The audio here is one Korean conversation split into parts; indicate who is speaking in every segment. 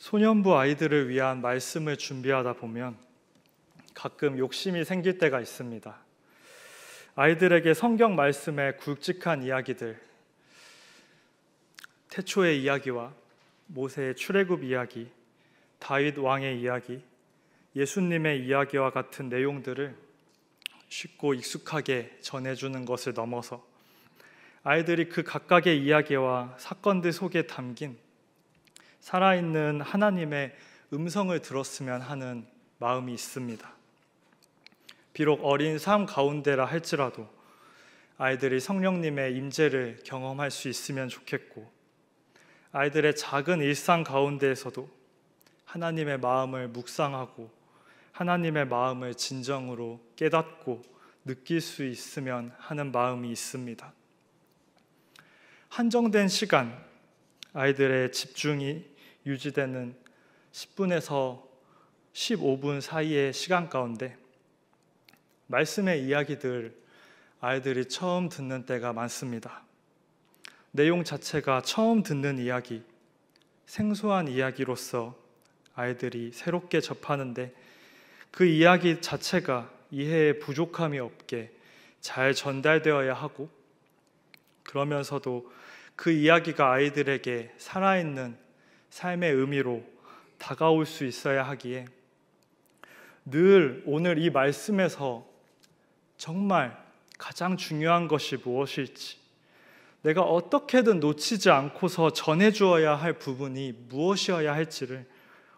Speaker 1: 소년부 아이들을 위한 말씀을 준비하다 보면 가끔 욕심이 생길 때가 있습니다. 아이들에게 성경 말씀의 굵직한 이야기들, 태초의 이야기와 모세의 출애굽 이야기, 다윗 왕의 이야기, 예수님의 이야기와 같은 내용들을 쉽고 익숙하게 전해주는 것을 넘어서 아이들이 그 각각의 이야기와 사건들 속에 담긴 살아있는 하나님의 음성을 들었으면 하는 마음이 있습니다. 비록 어린 삶 가운데라 할지라도 아이들이 성령님의 임재를 경험할 수 있으면 좋겠고, 아이들의 작은 일상 가운데에서도 하나님의 마음을 묵상하고 하나님의 마음을 진정으로 깨닫고 느낄 수 있으면 하는 마음이 있습니다. 한정된 시간, 아이들의 집중이 유지되는 10분에서 15분 사이의 시간 가운데 말씀의 이야기들 아이들이 처음 듣는 때가 많습니다. 내용 자체가 처음 듣는 이야기, 생소한 이야기로서 아이들이 새롭게 접하는데 그 이야기 자체가 이해에 부족함이 없게 잘 전달되어야 하고, 그러면서도 그 이야기가 아이들에게 살아있는 삶의 의미로 다가올 수 있어야 하기에 늘 오늘 이 말씀에서 정말 가장 중요한 것이 무엇일지, 내가 어떻게든 놓치지 않고서 전해주어야 할 부분이 무엇이어야 할지를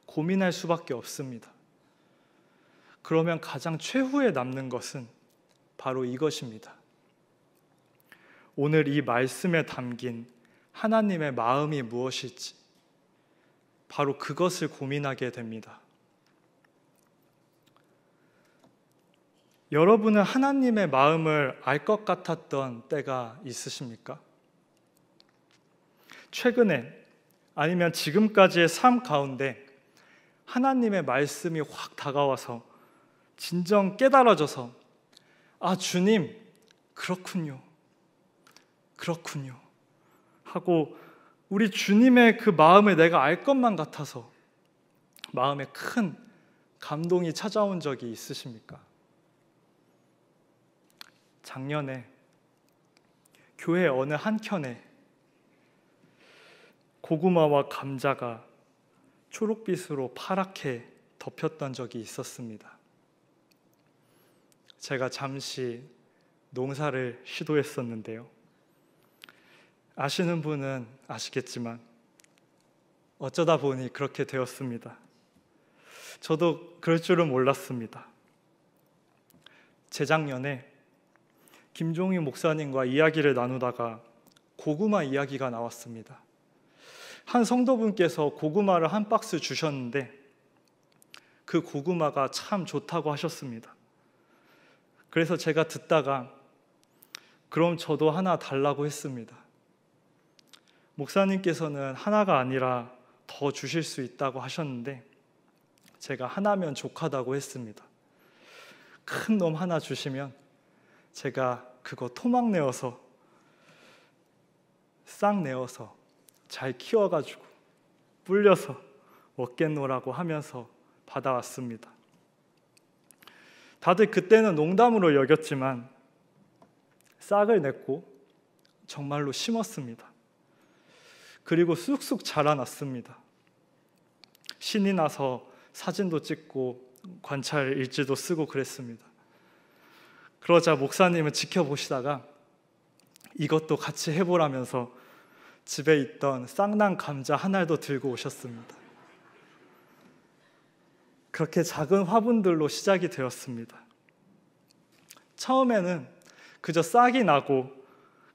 Speaker 1: 고민할 수밖에 없습니다. 그러면 가장 최후에 남는 것은 바로 이것입니다. 오늘 이 말씀에 담긴 하나님의 마음이 무엇일지, 바로 그것을 고민하게 됩니다. 여러분은 하나님의 마음을 알 것 같았던 때가 있으십니까? 최근에 아니면 지금까지의 삶 가운데 하나님의 말씀이 확 다가와서 진정 깨달아져서 주님, 그렇군요 하고 우리 주님의 그 마음을 내가 알 것만 같아서 마음에 큰 감동이 찾아온 적이 있으십니까? 작년에 교회 어느 한켠에 고구마와 감자가 초록빛으로 파랗게 덮였던 적이 있었습니다. 제가 잠시 농사를 시도했었는데요. 아시는 분은 아시겠지만 어쩌다 보니 그렇게 되었습니다. 저도 그럴 줄은 몰랐습니다. 재작년에 김종희 목사님과 이야기를 나누다가 고구마 이야기가 나왔습니다. 한 성도분께서 고구마를 한 박스 주셨는데 그 고구마가 참 좋다고 하셨습니다. 그래서 제가 듣다가 그럼 저도 하나 달라고 했습니다. 목사님께서는 하나가 아니라 더 주실 수 있다고 하셨는데 제가 하나면 족하다고 했습니다. 큰 놈 하나 주시면 제가 그거 토막 내어서 싹 내어서 잘 키워가지고 불려서 먹겠노라고 하면서 받아왔습니다. 다들 그때는 농담으로 여겼지만 싹을 냈고 정말로 심었습니다. 그리고 쑥쑥 자라났습니다. 신이 나서 사진도 찍고 관찰 일지도 쓰고 그랬습니다. 그러자 목사님은 지켜보시다가 이것도 같이 해보라면서 집에 있던 쌍난 감자 한 알도 들고 오셨습니다. 그렇게 작은 화분들로 시작이 되었습니다. 처음에는 그저 싹이 나고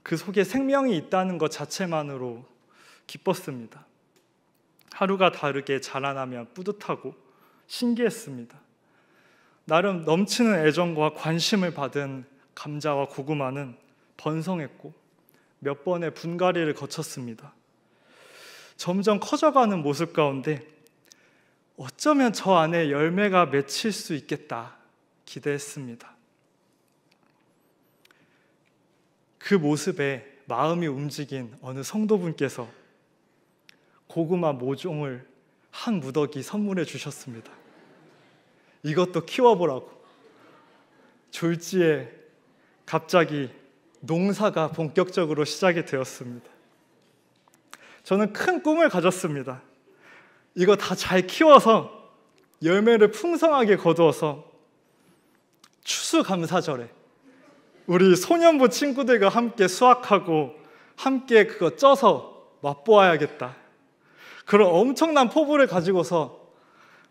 Speaker 1: 그 속에 생명이 있다는 것 자체만으로 기뻤습니다. 하루가 다르게 자라나면 뿌듯하고 신기했습니다. 나름 넘치는 애정과 관심을 받은 감자와 고구마는 번성했고 몇 번의 분갈이를 거쳤습니다. 점점 커져가는 모습 가운데 어쩌면 저 안에 열매가 맺힐 수 있겠다 기대했습니다. 그 모습에 마음이 움직인 어느 성도분께서 고구마 모종을 한 무더기 선물해 주셨습니다. 이것도 키워보라고. 졸지에 갑자기 농사가 본격적으로 시작이 되었습니다. 저는 큰 꿈을 가졌습니다. 이거 다 잘 키워서 열매를 풍성하게 거두어서 추수감사절에 우리 소년부 친구들과 함께 수확하고 함께 그거 쪄서 맛보아야겠다. 그런 엄청난 포부를 가지고서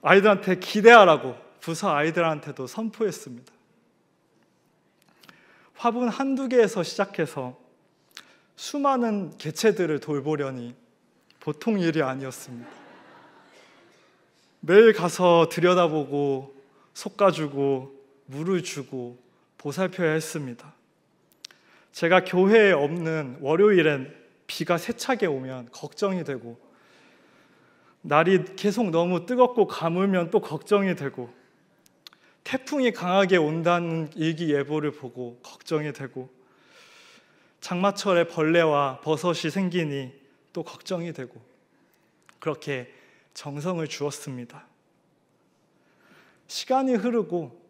Speaker 1: 아이들한테 기대하라고 부서 아이들한테도 선포했습니다. 화분 한두 개에서 시작해서 수많은 개체들을 돌보려니 보통 일이 아니었습니다. 매일 가서 들여다보고 솎아주고 물을 주고 보살펴야 했습니다. 제가 교회에 없는 월요일엔 비가 세차게 오면 걱정이 되고, 날이 계속 너무 뜨겁고 가물면 또 걱정이 되고, 태풍이 강하게 온다는 일기예보를 보고 걱정이 되고, 장마철에 벌레와 버섯이 생기니 또 걱정이 되고, 그렇게 정성을 주었습니다. 시간이 흐르고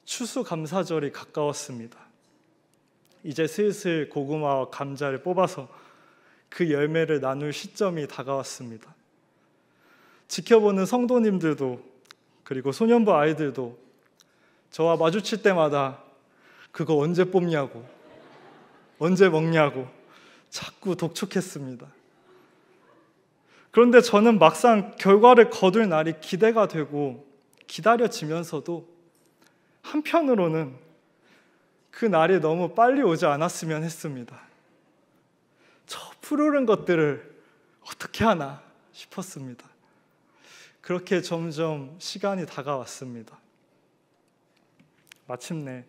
Speaker 1: 추수감사절이 가까웠습니다. 이제 슬슬 고구마와 감자를 뽑아서 그 열매를 나눌 시점이 다가왔습니다. 지켜보는 성도님들도 그리고 소년부 아이들도 저와 마주칠 때마다 그거 언제 뽑냐고, 언제 먹냐고 자꾸 독촉했습니다. 그런데 저는 막상 결과를 거둘 날이 기대가 되고 기다려지면서도 한편으로는 그 날이 너무 빨리 오지 않았으면 했습니다. 저 푸르른 것들을 어떻게 하나 싶었습니다. 그렇게 점점 시간이 다가왔습니다. 마침내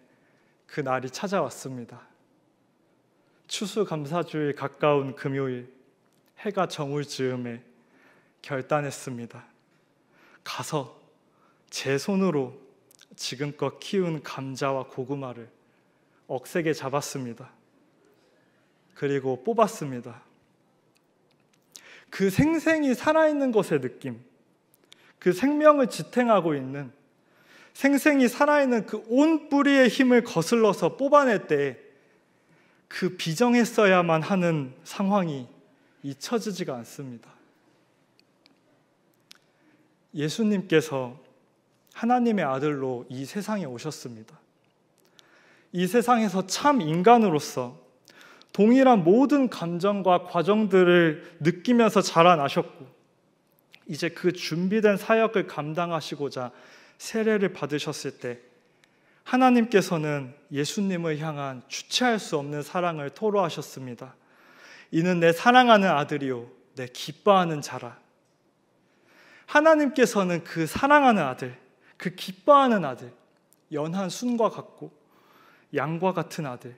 Speaker 1: 그 날이 찾아왔습니다. 추수감사주일 가까운 금요일, 해가 저물 즈음에 결단했습니다. 가서 제 손으로 지금껏 키운 감자와 고구마를 억세게 잡았습니다. 그리고 뽑았습니다. 그 생생히 살아있는 것의 느낌, 그 생명을 지탱하고 있는, 생생히 살아있는 그 온 뿌리의 힘을 거슬러서 뽑아낼 때 그 비정했어야만 하는 상황이 잊혀지지가 않습니다. 예수님께서 하나님의 아들로 이 세상에 오셨습니다. 이 세상에서 참 인간으로서 동일한 모든 감정과 과정들을 느끼면서 자라나셨고, 이제 그 준비된 사역을 감당하시고자 세례를 받으셨을 때 하나님께서는 예수님을 향한 주체할 수 없는 사랑을 토로하셨습니다. 이는 내 사랑하는 아들이요 내 기뻐하는 자라. 하나님께서는 그 사랑하는 아들, 그 기뻐하는 아들, 연한 순과 같고 양과 같은 아들,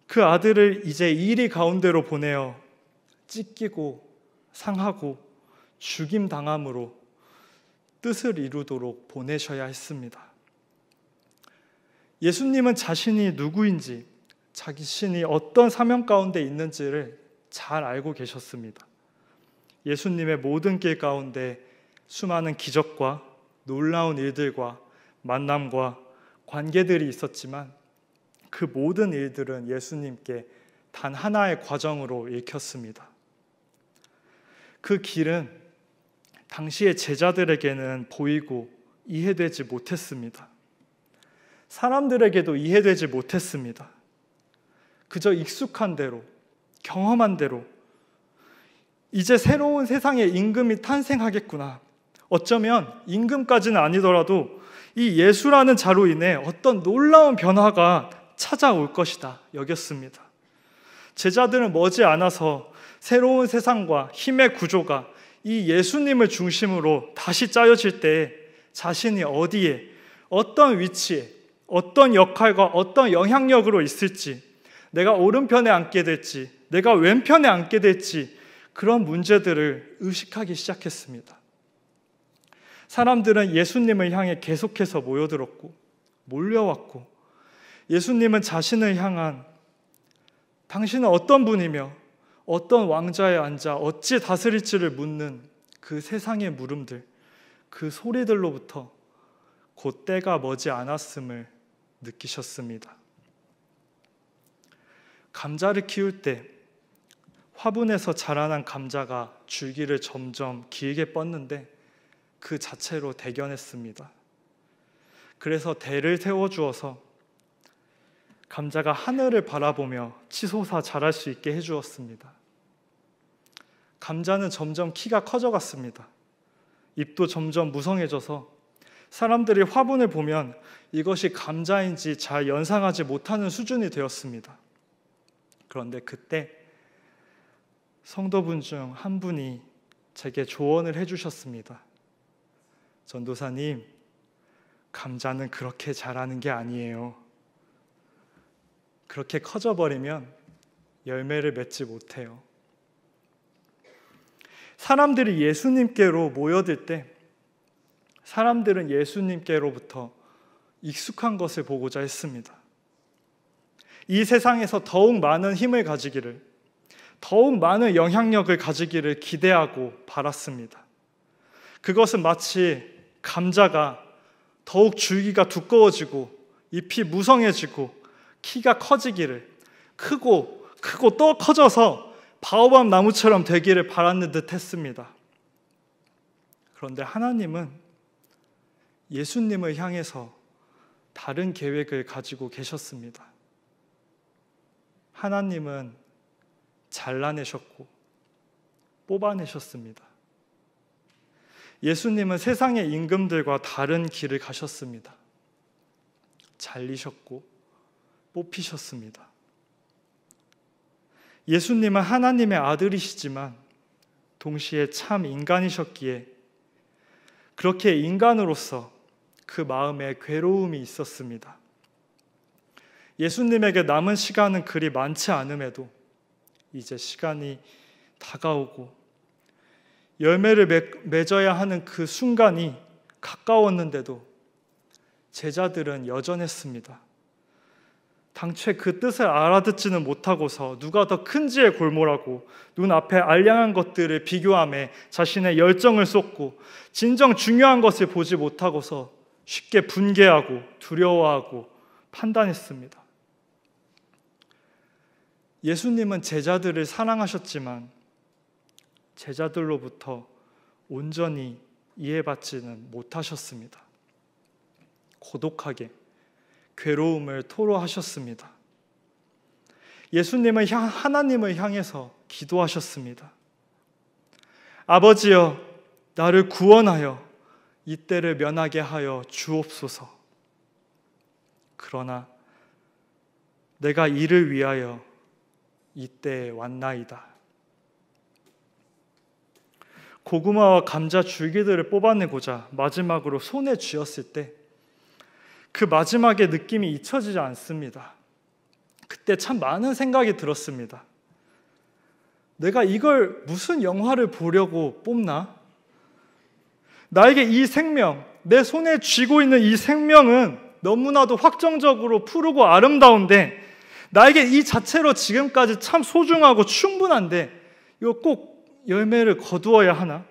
Speaker 1: 그 아들을 이제 이리 가운데로 보내어 찢기고 상하고 죽임당함으로 뜻을 이루도록 보내셔야 했습니다. 예수님은 자신이 누구인지, 자신이 어떤 사명 가운데 있는지를 잘 알고 계셨습니다. 예수님의 모든 길 가운데 수많은 기적과 놀라운 일들과 만남과 관계들이 있었지만 그 모든 일들은 예수님께 단 하나의 과정으로 읽혔습니다. 그 길은 당시의 제자들에게는 보이고 이해되지 못했습니다. 사람들에게도 이해되지 못했습니다. 그저 익숙한 대로, 경험한 대로 이제 새로운 세상의 임금이 탄생하겠구나, 어쩌면 임금까지는 아니더라도 이 예수라는 자로 인해 어떤 놀라운 변화가 찾아올 것이다 여겼습니다. 제자들은 머지않아서 새로운 세상과 힘의 구조가 이 예수님을 중심으로 다시 짜여질 때 자신이 어디에, 어떤 위치에, 어떤 역할과 어떤 영향력으로 있을지, 내가 오른편에 앉게 될지 내가 왼편에 앉게 될지, 그런 문제들을 의식하기 시작했습니다. 사람들은 예수님을 향해 계속해서 모여들었고 몰려왔고, 예수님은 자신을 향한 당신은 어떤 분이며 어떤 왕좌에 앉아 어찌 다스릴지를 묻는 그 세상의 물음들, 그 소리들로부터 곧 때가 머지 않았음을 느끼셨습니다. 감자를 키울 때 화분에서 자라난 감자가 줄기를 점점 길게 뻗는데 그 자체로 대견했습니다. 그래서 대를 세워주어서 감자가 하늘을 바라보며 치솟아 자랄 수 있게 해주었습니다. 감자는 점점 키가 커져갔습니다. 잎도 점점 무성해져서 사람들이 화분을 보면 이것이 감자인지 잘 연상하지 못하는 수준이 되었습니다. 그런데 그때 성도분 중 한 분이 제게 조언을 해주셨습니다. 전도사님, 감자는 그렇게 자라는 게 아니에요. 그렇게 커져버리면 열매를 맺지 못해요. 사람들이 예수님께로 모여들 때 사람들은 예수님께로부터 익숙한 것을 보고자 했습니다. 이 세상에서 더욱 많은 힘을 가지기를, 더욱 많은 영향력을 가지기를 기대하고 바랐습니다. 그것은 마치 감자가 더욱 줄기가 두꺼워지고 잎이 무성해지고 키가 커지기를, 크고 또 커져서 바오밥 나무처럼 되기를 바라는 듯 했습니다. 그런데 하나님은 예수님을 향해서 다른 계획을 가지고 계셨습니다. 하나님은 잘라내셨고 뽑아내셨습니다. 예수님은 세상의 임금들과 다른 길을 가셨습니다. 잘리셨고 뽑히셨습니다. 예수님은 하나님의 아들이시지만 동시에 참 인간이셨기에 그렇게 인간으로서 그 마음에 괴로움이 있었습니다. 예수님에게 남은 시간은 그리 많지 않음에도 이제 시간이 다가오고 열매를 맺어야 하는 그 순간이 가까웠는데도 제자들은 여전했습니다. 당최 그 뜻을 알아듣지는 못하고서 누가 더 큰지에 골몰하고 눈앞에 알량한 것들을 비교하며 자신의 열정을 쏟고 진정 중요한 것을 보지 못하고서 쉽게 분개하고 두려워하고 판단했습니다. 예수님은 제자들을 사랑하셨지만 제자들로부터 온전히 이해받지는 못하셨습니다. 고독하게 괴로움을 토로하셨습니다. 예수님은 하나님을 향해서 기도하셨습니다. 아버지여, 나를 구원하여 이 때를 면하게 하여 주옵소서. 그러나 내가 이를 위하여 이 때에 왔나이다. 고구마와 감자 줄기들을 뽑아내고자 마지막으로 손에 쥐었을 때 그 마지막의 느낌이 잊혀지지 않습니다. 그때 참 많은 생각이 들었습니다. 내가 이걸 무슨 영화를 보려고 뽑나? 나에게 이 생명, 내 손에 쥐고 있는 이 생명은 너무나도 확정적으로 푸르고 아름다운데 나에게 이 자체로 지금까지 참 소중하고 충분한데 이거 꼭 열매를 거두어야 하나?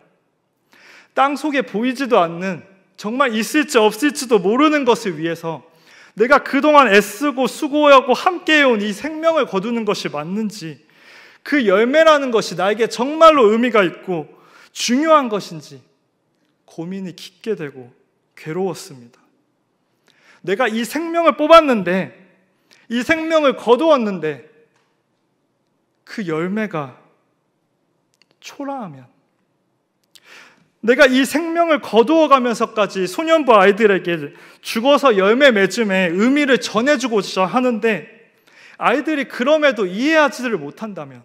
Speaker 1: 땅 속에 보이지도 않는 정말 있을지 없을지도 모르는 것을 위해서 내가 그동안 애쓰고 수고하고 함께해온 이 생명을 거두는 것이 맞는지, 그 열매라는 것이 나에게 정말로 의미가 있고 중요한 것인지 고민이 깊게 되고 괴로웠습니다. 내가 이 생명을 뽑았는데, 이 생명을 거두었는데 그 열매가 초라하면, 내가 이 생명을 거두어가면서까지 소년부 아이들에게 죽어서 열매 맺음의 의미를 전해주고자 하는데 아이들이 그럼에도 이해하지를 못한다면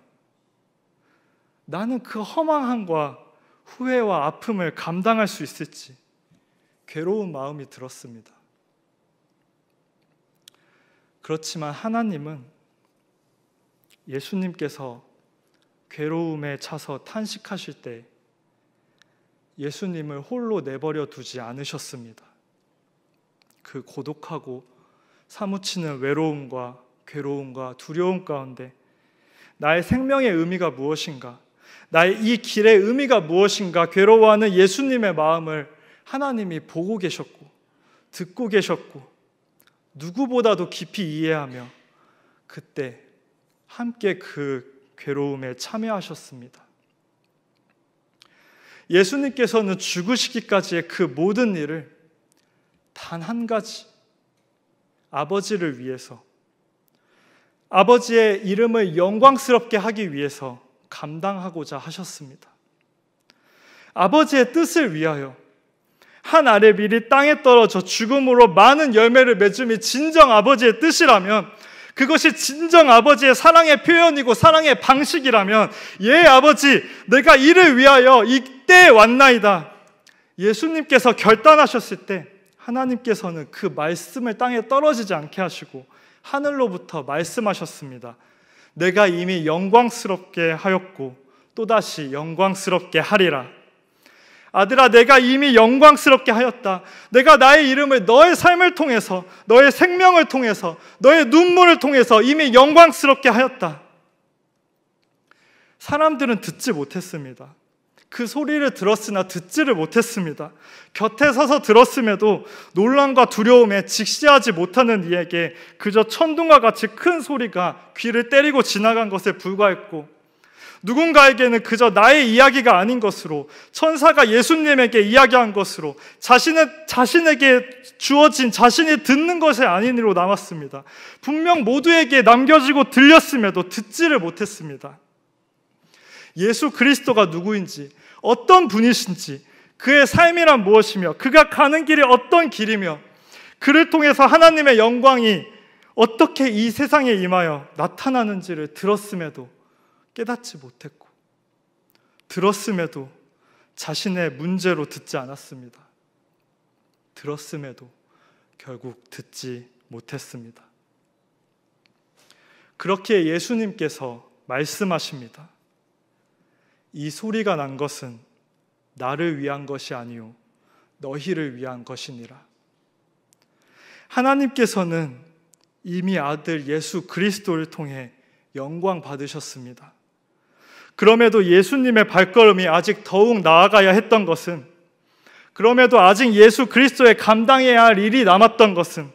Speaker 1: 나는 그 허망함과 후회와 아픔을 감당할 수 있을지 괴로운 마음이 들었습니다. 그렇지만 하나님은 예수님께서 괴로움에 차서 탄식하실 때 예수님을 홀로 내버려 두지 않으셨습니다. 그 고독하고 사무치는 외로움과 괴로움과 두려움 가운데 나의 생명의 의미가 무엇인가, 나의 이 길의 의미가 무엇인가 괴로워하는 예수님의 마음을 하나님이 보고 계셨고 듣고 계셨고 누구보다도 깊이 이해하며 그때 함께 그 괴로움에 참여하셨습니다. 예수님께서는 죽으시기까지의 그 모든 일을 단 한 가지, 아버지를 위해서, 아버지의 이름을 영광스럽게 하기 위해서 감당하고자 하셨습니다. 아버지의 뜻을 위하여 한 알의 밀이 땅에 떨어져 죽음으로 많은 열매를 맺음이 진정 아버지의 뜻이라면, 그것이 진정 아버지의 사랑의 표현이고 사랑의 방식이라면, 예 아버지, 내가 이를 위하여 이때에 왔나이다. 예수님께서 결단하셨을 때 하나님께서는 그 말씀을 땅에 떨어지지 않게 하시고 하늘로부터 말씀하셨습니다. 내가 이미 영광스럽게 하였고 또다시 영광스럽게 하리라. 아들아, 내가 이미 영광스럽게 하였다. 내가 나의 이름을 너의 삶을 통해서, 너의 생명을 통해서, 너의 눈물을 통해서 이미 영광스럽게 하였다. 사람들은 듣지 못했습니다. 그 소리를 들었으나 듣지를 못했습니다. 곁에 서서 들었음에도 놀람과 두려움에 직시하지 못하는 이에게 그저 천둥과 같이 큰 소리가 귀를 때리고 지나간 것에 불과했고, 누군가에게는 그저 나의 이야기가 아닌 것으로, 천사가 예수님에게 이야기한 것으로, 자신에게 주어진 자신이 듣는 것이 아니로 남았습니다. 분명 모두에게 남겨지고 들렸음에도 듣지를 못했습니다. 예수 그리스도가 누구인지, 어떤 분이신지, 그의 삶이란 무엇이며 그가 가는 길이 어떤 길이며 그를 통해서 하나님의 영광이 어떻게 이 세상에 임하여 나타나는지를 들었음에도 깨닫지 못했고, 들었음에도 자신의 문제로 듣지 않았습니다. 들었음에도 결국 듣지 못했습니다. 그렇게 예수님께서 말씀하십니다. 이 소리가 난 것은 나를 위한 것이 아니요 너희를 위한 것이니라. 하나님께서는 이미 아들 예수 그리스도를 통해 영광 받으셨습니다. 그럼에도 예수님의 발걸음이 아직 더욱 나아가야 했던 것은, 그럼에도 아직 예수 그리스도의 감당해야 할 일이 남았던 것은,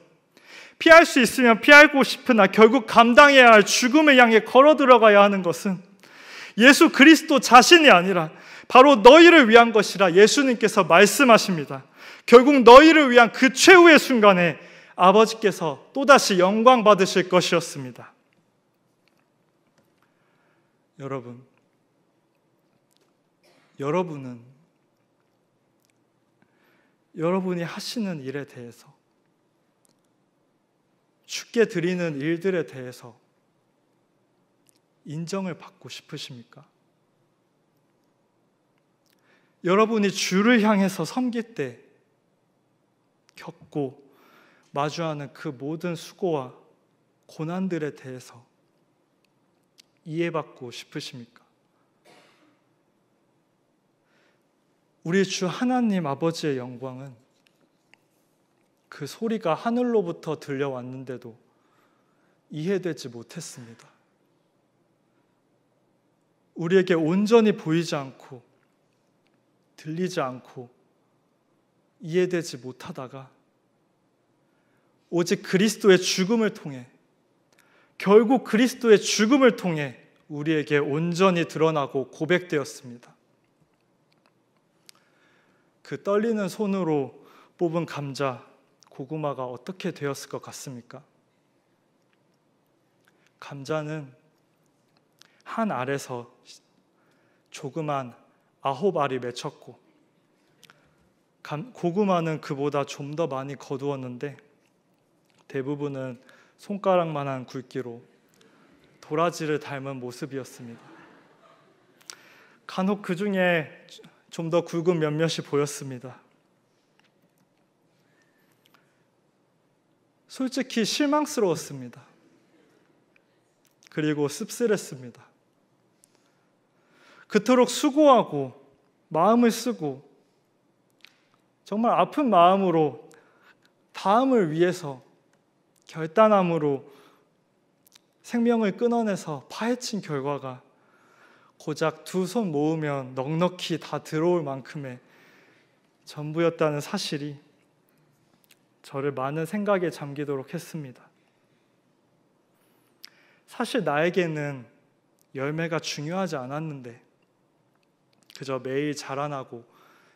Speaker 1: 피할 수 있으면 피하고 싶으나 결국 감당해야 할 죽음을 향해 걸어 들어가야 하는 것은 예수 그리스도 자신이 아니라 바로 너희를 위한 것이라 예수님께서 말씀하십니다. 결국 너희를 위한 그 최후의 순간에 아버지께서 또다시 영광 받으실 것이었습니다. 여러분이 하시는 일에 대해서, 주께 드리는 일들에 대해서 인정을 받고 싶으십니까? 여러분이 주를 향해서 섬길 때 겪고 마주하는 그 모든 수고와 고난들에 대해서 이해받고 싶으십니까? 우리 주 하나님 아버지의 영광은 그 소리가 하늘로부터 들려왔는데도 이해되지 못했습니다. 우리에게 온전히 보이지 않고 들리지 않고 이해되지 못하다가 오직 그리스도의 죽음을 통해, 결국 그리스도의 죽음을 통해 우리에게 온전히 드러나고 고백되었습니다. 그 떨리는 손으로 뽑은 감자, 고구마가 어떻게 되었을 것 같습니까? 감자는 한 알에서 조그만 9알이 맺혔고, 고구마는 그보다 좀 더 많이 거두었는데 대부분은 손가락만한 굵기로 도라지를 닮은 모습이었습니다. 간혹 그 중에 좀 더 굵은 몇몇이 보였습니다. 솔직히 실망스러웠습니다. 그리고 씁쓸했습니다. 그토록 수고하고 마음을 쓰고 정말 아픈 마음으로 다음을 위해서 결단함으로 생명을 끊어내서 파헤친 결과가 고작 두 손 모으면 넉넉히 다 들어올 만큼의 전부였다는 사실이 저를 많은 생각에 잠기도록 했습니다. 사실 나에게는 열매가 중요하지 않았는데 그저 매일 자라나고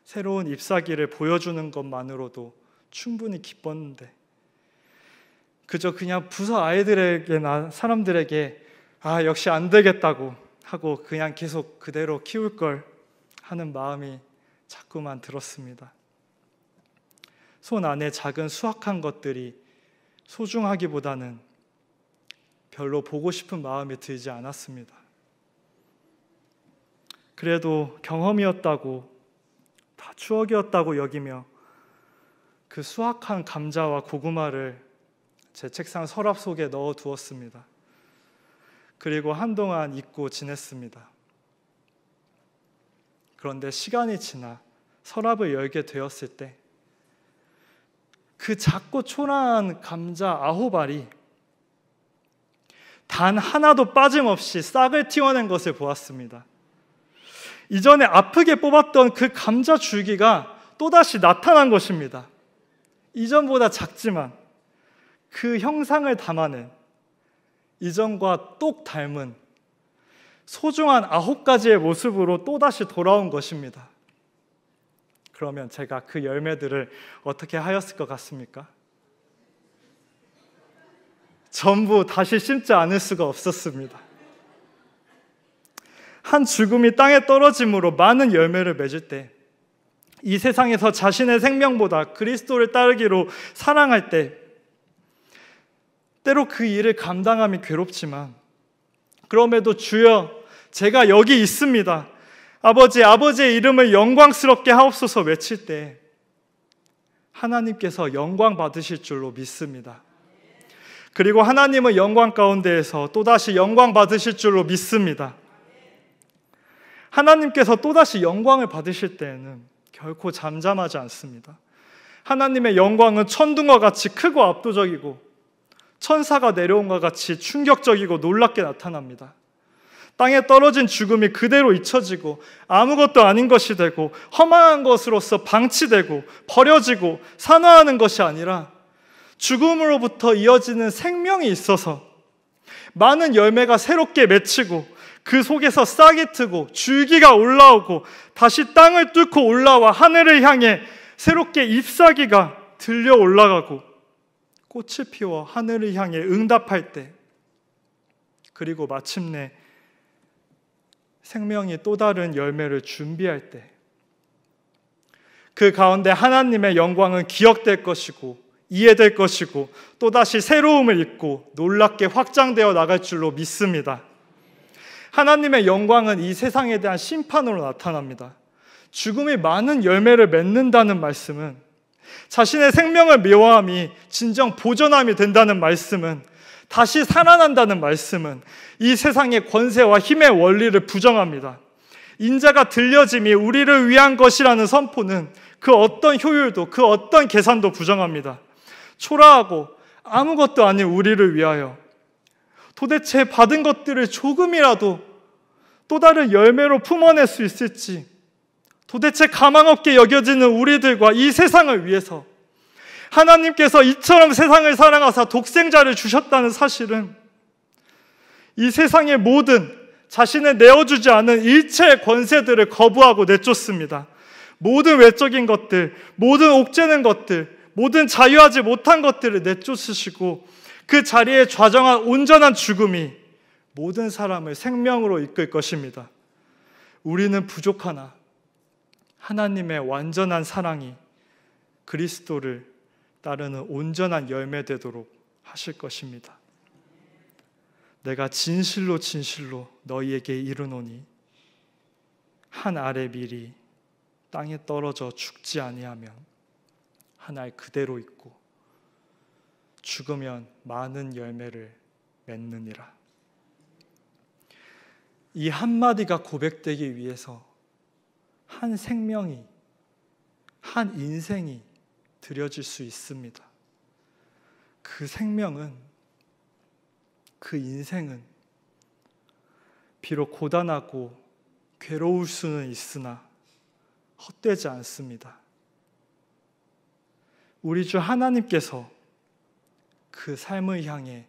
Speaker 1: 새로운 잎사귀를 보여주는 것만으로도 충분히 기뻤는데 그저 그냥 부서 아이들에게나 사람들에게 역시 안 되겠다고 하고 그냥 계속 그대로 키울 걸 하는 마음이 자꾸만 들었습니다. 손 안에 작은 수확한 것들이 소중하기보다는 별로 보고 싶은 마음이 들지 않았습니다. 그래도 경험이었다고, 다 추억이었다고 여기며 그 수확한 감자와 고구마를 제 책상 서랍 속에 넣어 두었습니다. 그리고 한동안 잊고 지냈습니다. 그런데 시간이 지나 서랍을 열게 되었을 때 그 작고 초라한 감자 9알이 단 하나도 빠짐없이 싹을 틔워낸 것을 보았습니다. 이전에 아프게 뽑았던 그 감자 줄기가 또다시 나타난 것입니다. 이전보다 작지만 그 형상을 담아낸 이전과 똑 닮은 소중한 9가지의 모습으로 또다시 돌아온 것입니다. 그러면 제가 그 열매들을 어떻게 하였을 것 같습니까? 전부 다시 심지 않을 수가 없었습니다. 한 죽음이 땅에 떨어짐으로 많은 열매를 맺을 때, 이 세상에서 자신의 생명보다 그리스도를 따르기로 사랑할 때 때로 그 일을 감당함이 괴롭지만 그럼에도 주여 제가 여기 있습니다. 아버지의 이름을 영광스럽게 하옵소서 외칠 때 하나님께서 영광 받으실 줄로 믿습니다. 그리고 하나님은 영광 가운데에서 또다시 영광 받으실 줄로 믿습니다. 하나님께서 또다시 영광을 받으실 때에는 결코 잠잠하지 않습니다. 하나님의 영광은 천둥과 같이 크고 압도적이고 천사가 내려온 것 같이 충격적이고 놀랍게 나타납니다. 땅에 떨어진 죽음이 그대로 잊혀지고 아무것도 아닌 것이 되고 허망한 것으로서 방치되고 버려지고 산화하는 것이 아니라 죽음으로부터 이어지는 생명이 있어서 많은 열매가 새롭게 맺히고 그 속에서 싹이 트고 줄기가 올라오고 다시 땅을 뚫고 올라와 하늘을 향해 새롭게 잎사귀가 들려 올라가고 꽃을 피워 하늘을 향해 응답할 때, 그리고 마침내 생명이 또 다른 열매를 준비할 때, 그 가운데 하나님의 영광은 기억될 것이고 이해될 것이고 또다시 새로움을 입고 놀랍게 확장되어 나갈 줄로 믿습니다. 하나님의 영광은 이 세상에 대한 심판으로 나타납니다. 죽음이 많은 열매를 맺는다는 말씀은, 자신의 생명을 미워함이 진정 보존함이 된다는 말씀은, 다시 살아난다는 말씀은 이 세상의 권세와 힘의 원리를 부정합니다. 인자가 들려짐이 우리를 위한 것이라는 선포는 그 어떤 효율도 그 어떤 계산도 부정합니다. 초라하고 아무것도 아닌 우리를 위하여 도대체 받은 것들을 조금이라도 또 다른 열매로 품어낼 수 있을지, 도대체 가망없게 여겨지는 우리들과 이 세상을 위해서 하나님께서 이처럼 세상을 사랑하사 독생자를 주셨다는 사실은 이 세상의 모든 자신을 내어주지 않은 일체의 권세들을 거부하고 내쫓습니다. 모든 외적인 것들, 모든 옥죄는 것들, 모든 자유하지 못한 것들을 내쫓으시고 그 자리에 좌정한 온전한 죽음이 모든 사람을 생명으로 이끌 것입니다. 우리는 부족하나 하나님의 완전한 사랑이 그리스도를 따르는 온전한 열매 되도록 하실 것입니다. 내가 진실로 너희에게 이르노니 한 알의 밀이 땅에 떨어져 죽지 아니하면 한 알 그대로 있고 죽으면 많은 열매를 맺느니라. 이 한마디가 고백되기 위해서 한 생명이, 한 인생이 드려질 수 있습니다. 그 생명은, 그 인생은 비록 고단하고 괴로울 수는 있으나 헛되지 않습니다. 우리 주 하나님께서 그 삶을 향해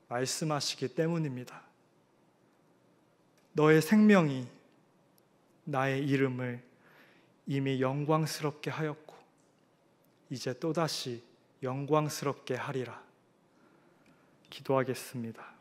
Speaker 1: 말씀하시기 때문입니다. 너의 생명이 나의 이름을 이미 영광스럽게 하였고 이제 또다시 영광스럽게 하리라. 기도하겠습니다.